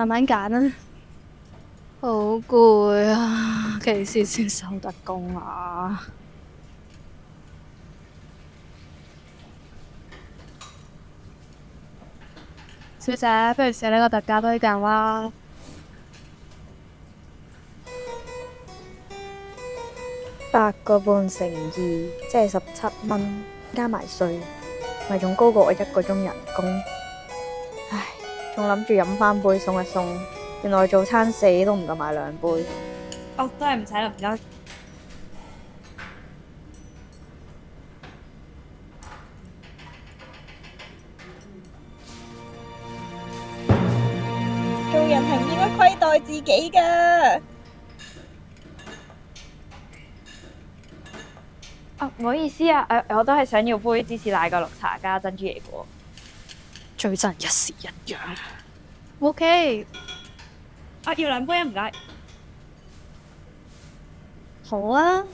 慢慢揀啦。好攰啊！幾時先收得工啊？小姐，不如寫呢個特價推介啦。8個半乘2，即係17蚊，加埋稅，咪仲高過我1個鐘人工。唉，仲諗住飲返杯送一送，原來早餐死都唔夠買2杯。哦，都係唔使啦，唔該。做人係唔應該虧待自己㗎。唔好意思啊，我都係想要杯芝士奶個綠茶加珍珠椰果。最憎一時一樣。OK，要2杯啊，唔該。好啊。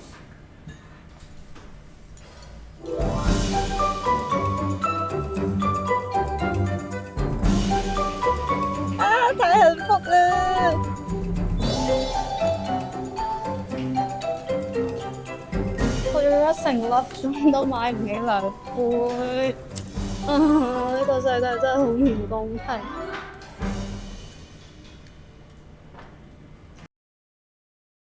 太幸福啦！去咗成粒鐘都買唔起2杯，呢個世界真係好唔公平。